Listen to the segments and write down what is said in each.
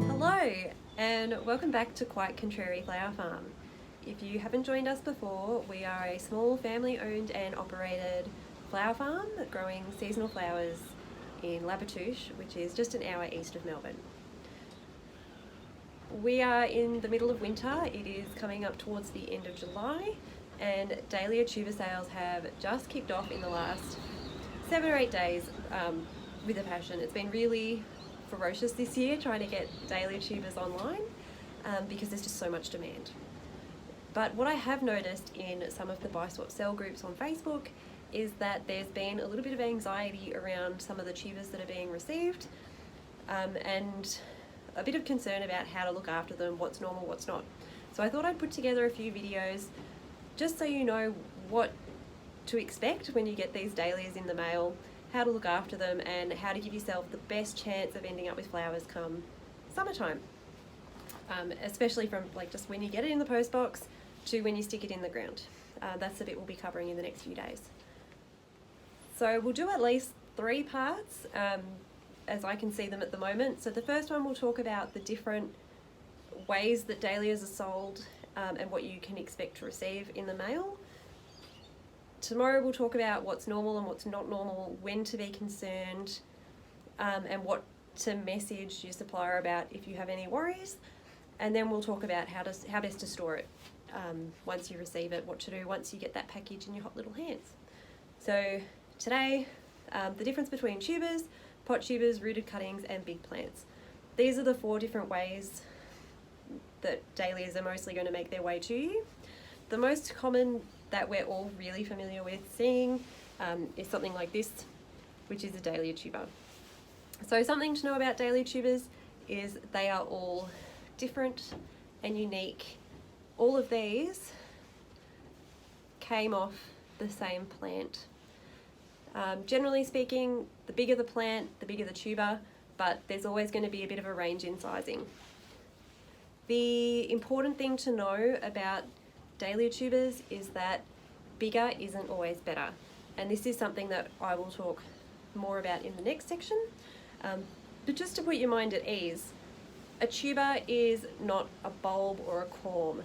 Hello and welcome back to Quite Contrary Flower Farm. If you haven't joined us before, we are a small family owned and operated flower farm growing seasonal flowers in Labatouche, which is just an hour east of Melbourne. We are in the middle of winter. It is coming up towards the end of July, and Dahlia tuber sales have just kicked off in the last 7 or 8 days with a passion. It's been really ferocious this year trying to get Dahlia tubers online because there's just so much demand. But what I have noticed in some of the buy swap sell groups on Facebook is that there's been a little bit of anxiety around some of the tubers that are being received and a bit of concern about how to look after them, what's normal, what's not. So I thought I'd put together a few videos just so you know what to expect when you get these dahlias in the mail, how to look after them, and how to give yourself the best chance of ending up with flowers come summertime. Especially from just when you get it in the post box to when you stick it in the ground. That's the bit we'll be covering in the next few days. So we'll do at least 3 parts as I can see them at the moment. So the first one we'll talk about the different ways that dahlias are sold and what you can expect to receive in the mail. Tomorrow we'll talk about what's normal and what's not normal, when to be concerned, and what to message your supplier about if you have any worries. And then we'll talk about how best to store it once you receive it, what to do once you get that package in your hot little hands. So today, the difference between tubers, pot tubers, rooted cuttings, and big plants. These are the 4 different ways that dahlias are mostly going to make their way to you. The most common that we're all really familiar with seeing is something like this, which is a dahlia tuber. So something to know about dahlia tubers is they are all different and unique. All of these came off the same plant. Generally speaking, the bigger the plant, the bigger the tuber, but there's always going to be a bit of a range in sizing. The important thing to know about dahlia tubers is that bigger isn't always better, and this is something that I will talk more about in the next section. But just to put your mind at ease, a tuber is not a bulb or a corm.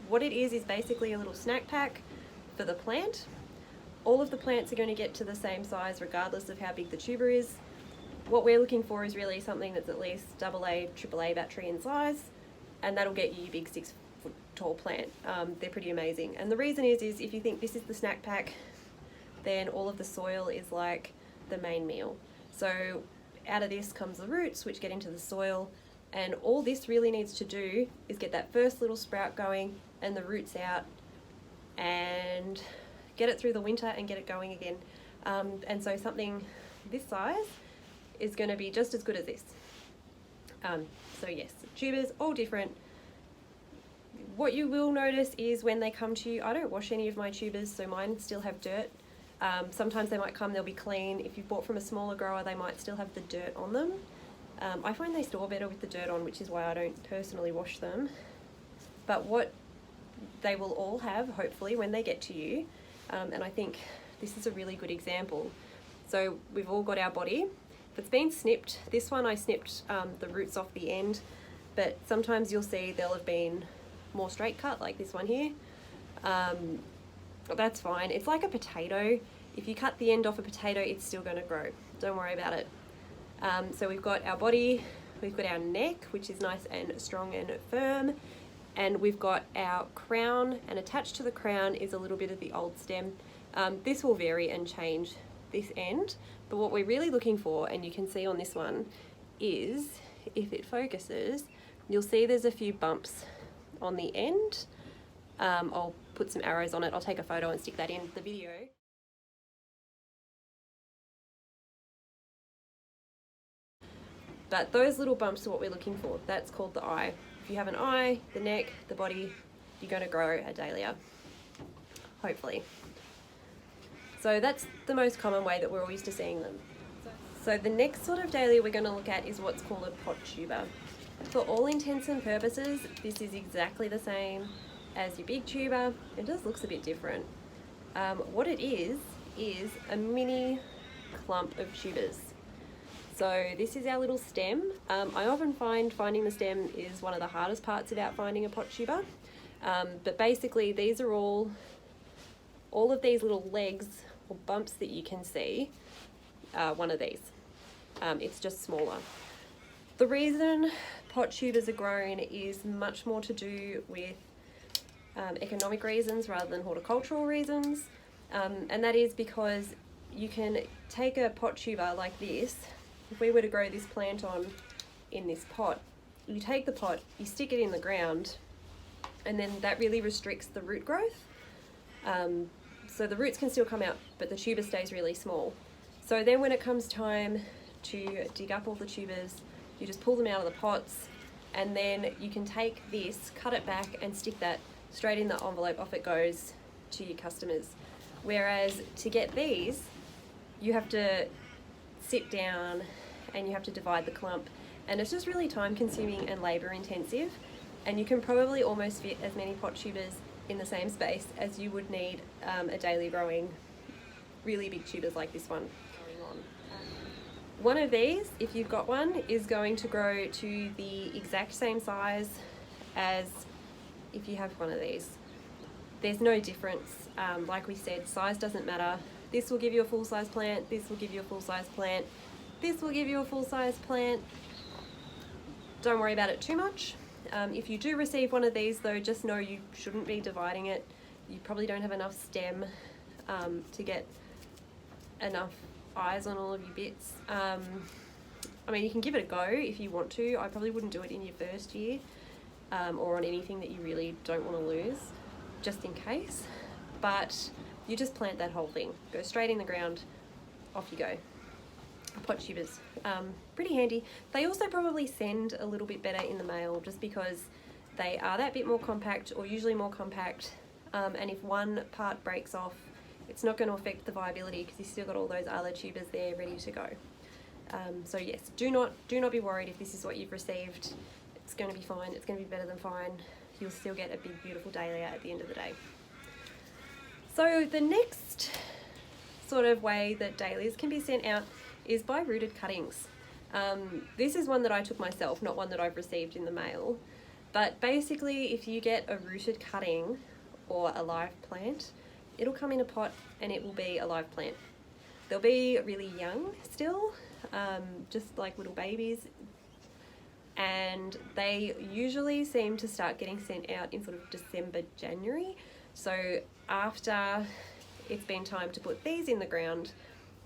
What it is basically a little snack pack for the plant. All of the plants are going to get to the same size regardless of how big the tuber is. What we're looking for is really something that's at least AA, AAA battery in size, and that'll get you your big 6-foot tall plant. They're pretty amazing. And the reason is if you think this is the snack pack, then all of the soil is like the main meal. So out of this comes the roots, which get into the soil, and all this really needs to do is get that first little sprout going and the roots out and get it through the winter and get it going again. And so something this size is going to be just as good as this. So yes, tubers, all different. What you will notice is when they come to you, I don't wash any of my tubers, so mine still have dirt. Sometimes they might come, they'll be clean. If you've bought from a smaller grower, they might still have the dirt on them. I find they store better with the dirt on, which is why I don't personally wash them. But what they will all have, hopefully, when they get to you, and I think this is a really good example. So we've all got our body. If it's been snipped, this one I snipped the roots off the end, but sometimes you'll see they'll have been more straight cut, like this one here. That's fine. It's like a potato. If you cut the end off a potato, it's still going to grow. Don't worry about it. So we've got our body, we've got our neck, which is nice and strong and firm, and we've got our crown, and attached to the crown is a little bit of the old stem. This will vary and change this end, but what we're really looking for, and you can see on this one, is if it focuses, you'll see there's a few bumps on the end. I'll put some arrows on it. I'll take a photo and stick that in the video. But those little bumps are what we're looking for. That's called the eye. If you have an eye, the neck, the body, you're going to grow a dahlia, hopefully. So that's the most common way that we're all used to seeing them. So the next sort of dahlia we're going to look at is what's called a pot tuber. For all intents and purposes, this is exactly the same as your big tuber. It just looks a bit different. What it is a mini clump of tubers. So this is our little stem. I often find finding the stem is one of the hardest parts about finding a pot tuber. But basically these are all of these little legs or bumps that you can see are one of these. It's just smaller. The reason pot tubers are grown is much more to do with economic reasons rather than horticultural reasons. And that is because you can take a pot tuber like this. If we were to grow this plant on in this pot, you take the pot, you stick it in the ground, and then that really restricts the root growth. So the roots can still come out, but the tuber stays really small. So then when it comes time to dig up all the tubers, you just pull them out of the pots, and then you can take this, cut it back, and stick that straight in the envelope. Off it goes to your customers. Whereas to get these, you have to sit down and you have to divide the clump, and it's just really time consuming and labour intensive, and you can probably almost fit as many pot tubers in the same space as you would need a dahlia growing really big tubers like this one. One of these, if you've got one, is going to grow to the exact same size as if you have one of these. There's no difference. Like we said, size doesn't matter. This will give you a full-size plant, this will give you a full-size plant, this will give you a full-size plant. Don't worry about it too much. If you do receive one of these though, just know you shouldn't be dividing it. You probably don't have enough stem to get enough eyes on all of your bits. I mean, you can give it a go if you want to. I probably wouldn't do it in your first year or on anything that you really don't want to lose, just in case. But you just plant that whole thing. Go straight in the ground, off you go. Pot tubers, pretty handy. They also probably send a little bit better in the mail just because they are that bit more compact, or usually more compact, and if one part breaks off, it's not going to affect the viability because you've still got all those other tubers there ready to go. So yes, do not be worried if this is what you've received. It's going to be fine. It's going to be better than fine. You'll still get a big beautiful dahlia at the end of the day. So the next sort of way that dahlias can be sent out is by rooted cuttings. This is one that I took myself, not one that I've received in the mail. But basically, if you get a rooted cutting or a live plant, it'll come in a pot and it will be a live plant. They'll be really young still, just like little babies. And they usually seem to start getting sent out in sort of December, January. So after it's been time to put these in the ground,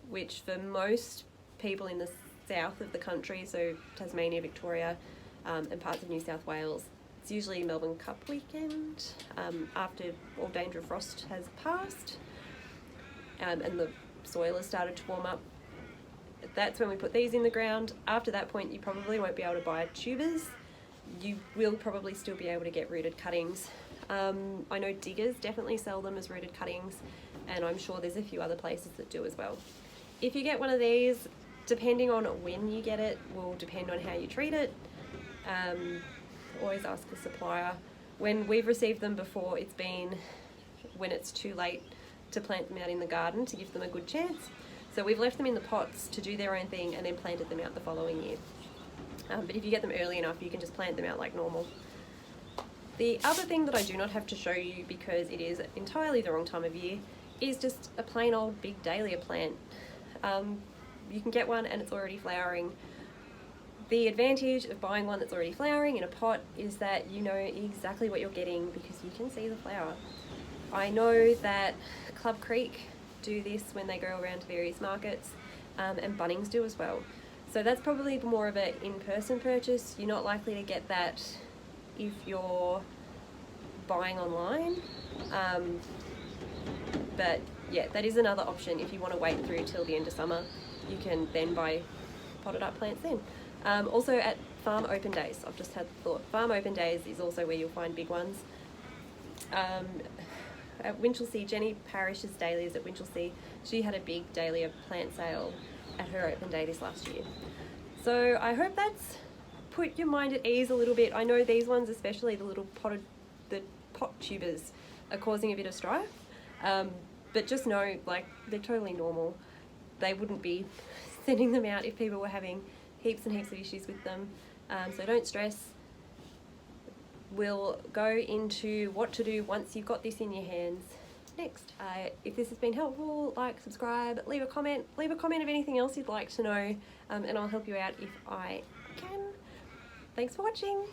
which for most people in the south of the country, so Tasmania, Victoria, and parts of New South Wales, it's usually Melbourne Cup weekend, after all danger of frost has passed, and the soil has started to warm up. That's when we put these in the ground. After that point, you probably won't be able to buy tubers. You will probably still be able to get rooted cuttings. I know diggers definitely sell them as rooted cuttings, and I'm sure there's a few other places that do as well. If you get one of these, depending on when you get it, will depend on how you treat it. Always ask the supplier. When we've received them before, it's been when it's too late to plant them out in the garden to give them a good chance. So we've left them in the pots to do their own thing and then planted them out the following year. But if you get them early enough, you can just plant them out like normal. The other thing that I do not have to show you, because it is entirely the wrong time of year, is just a plain old big dahlia plant. You can get one and it's already flowering. The advantage of buying one that's already flowering in a pot is that you know exactly what you're getting because you can see the flower. I know that Club Creek do this when they go around to various markets, and Bunnings do as well. So that's probably more of an in-person purchase. You're not likely to get that if you're buying online. But yeah, that is another option. If you want to wait through till the end of summer, you can then buy potted up plants then. Also at farm open days, I've just had the thought, farm open days is also where you'll find big ones. At Winchelsea, Jenny Parrish's Dahlias at Winchelsea, she had a big dahlia plant sale at her open day this last year. So I hope that's put your mind at ease a little bit. I know these ones, especially the little pot tubers, are causing a bit of strife. But just know, like, they're totally normal. they wouldn't be sending them out if people were having heaps and heaps of issues with them. So don't stress. We'll go into what to do once you've got this in your hands next. If this has been helpful, like, subscribe, leave a comment of anything else you'd like to know, and I'll help you out if I can. Thanks for watching.